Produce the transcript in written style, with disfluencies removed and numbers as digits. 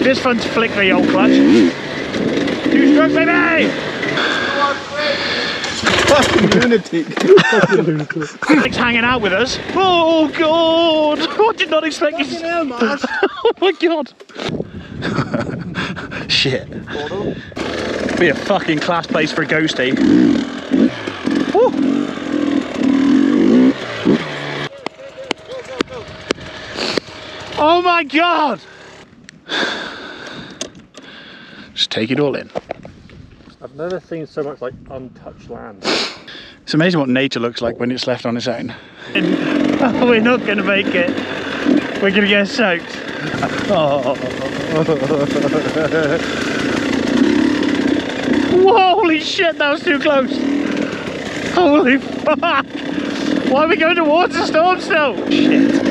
is fun to flick the old clutch. 2 strokes, baby! Fucking lunatic. Nick's hanging out with us. Oh god! I did not expect you to. Oh my god! Shit. Be a fucking class place for a ghosty. Woo. Oh my god! Just take it all in. I've never seen so much like untouched land. It's amazing what nature looks like when it's left on its own. Oh, we're not going to make it. We're going to get soaked. Oh. Whoa, holy shit, that was too close. Holy fuck. Why are we going towards the storm still? Shit.